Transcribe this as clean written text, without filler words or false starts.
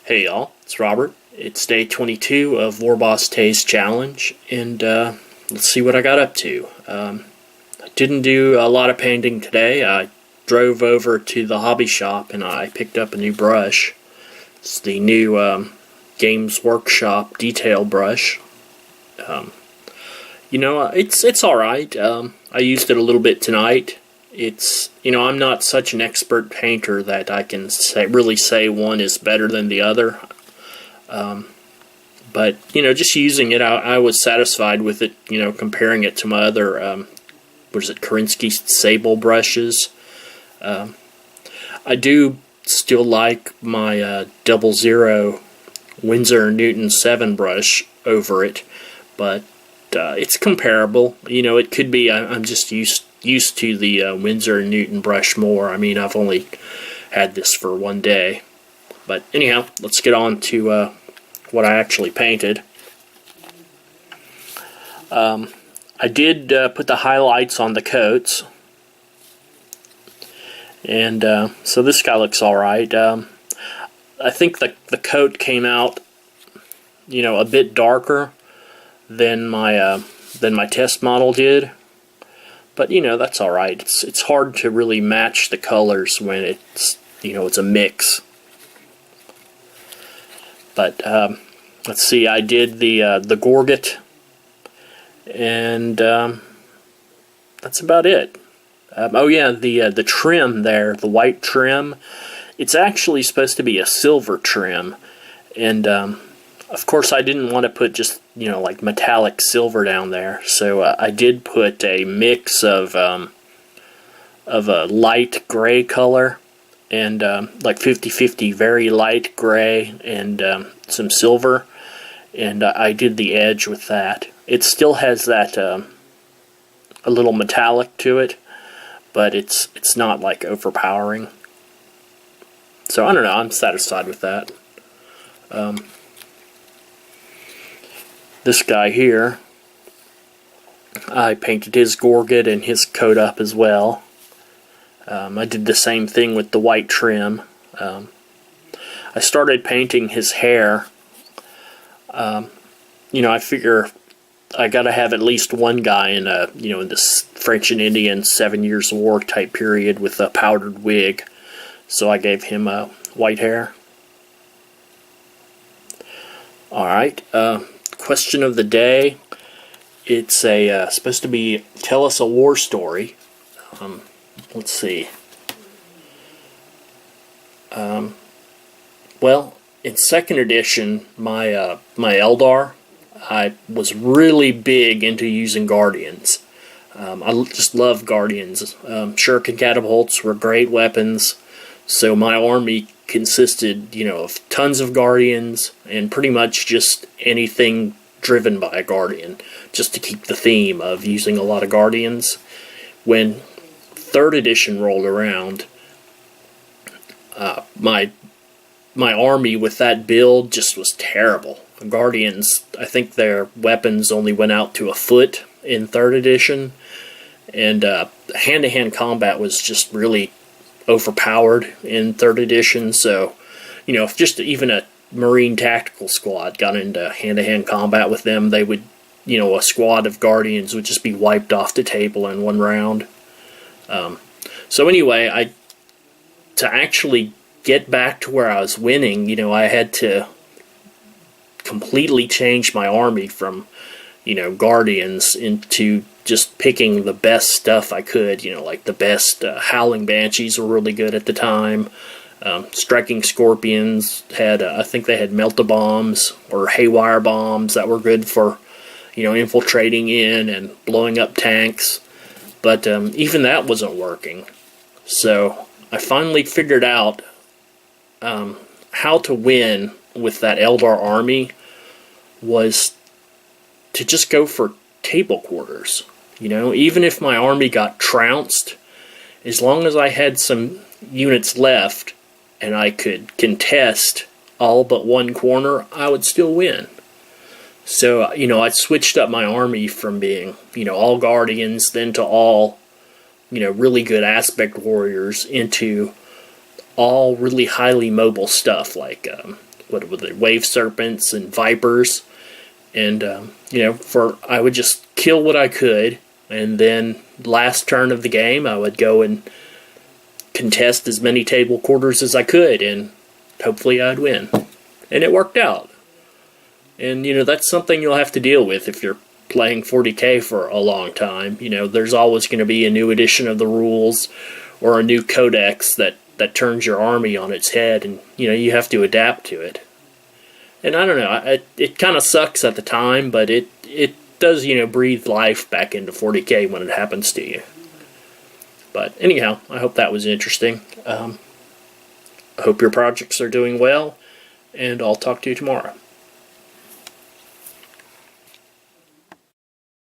Hey y'all, it's Robert. It's day 22 of Warboss Tay's challenge, and let's see what I got up to. I didn't do a lot of painting today. I drove over to the hobby shop and I picked up a new brush. It's the new Games Workshop detail brush. It's alright. I used it a little bit tonight. I'm not such an expert painter that I can really say one is better than the other. But just using it, I was satisfied with it, comparing it to my other, Korinsky Sable brushes. I do still like my 00 Winsor Newton 7 brush over it, but it's comparable. It could be I'm just used to the Winsor Newton brush more. I mean, I've only had this for one day. But anyhow, let's get on to what I actually painted. I did put the highlights on the coats. And so this guy looks alright. I think the coat came out, a bit darker than my test model did. But that's all right. It's hard to really match the colors when it's a mix. But let's see. I did the Gorget, and that's about it. The trim there, the white trim. It's actually supposed to be a silver trim, and of course I didn't want to put just like metallic silver down there, so I did put a mix of a light gray color and like 50-50 very light gray and some silver, and I did the edge with that. It still has that a little metallic to it, but it's not like overpowering. So I don't know, I'm satisfied with that. This guy here, I painted his Gorget and his coat up as well. I did the same thing with the white trim. I started painting his hair. I figure I gotta have at least one guy in in this French and Indian 7 Years War type period with a powdered wig. So I gave him white hair. Alright, question of the day. It's supposed to be tell us a war story. Let's see. Well, in 2nd edition, my Eldar, I was really big into using Guardians. I just love Guardians. Shuriken catapults were great weapons, so my army consisted, of tons of Guardians and pretty much just anything driven by a Guardian, just to keep the theme of using a lot of Guardians. When 3rd edition rolled around, my army with that build just was terrible. Guardians, I think their weapons only went out to a foot in 3rd edition, and hand-to-hand combat was just really overpowered in 3rd edition. So, if just even a Marine tactical squad got into hand-to-hand combat with them, they would, a squad of Guardians would just be wiped off the table in one round. So anyway, to actually get back to where I was winning, I had to completely change my army from, Guardians into just picking the best stuff I could, like the best Howling Banshees were really good at the time. Striking Scorpions had, I think they had Melt-A-Bombs or Haywire Bombs that were good for, infiltrating in and blowing up tanks. But even that wasn't working. So I finally figured out how to win with that Eldar army was to just go for table quarters. Even if my army got trounced, as long as I had some units left and I could contest all but one corner, I would still win. So, I switched up my army from being, all Guardians, then to all, really good aspect warriors, into all really highly mobile stuff like what were they, wave serpents and vipers, and I would just kill what I could, and then last turn of the game I would go and contest as many table quarters as I could, and hopefully I'd win. And it worked out. And that's something you'll have to deal with if you're playing 40K for a long time. There's always going to be a new edition of the rules or a new codex that turns your army on its head, and you have to adapt to it. And I don't know, it kind of sucks at the time, but it does breathe life back into 40K when it happens to you. But anyhow, I hope that was interesting. I hope your projects are doing well, and I'll talk to you tomorrow.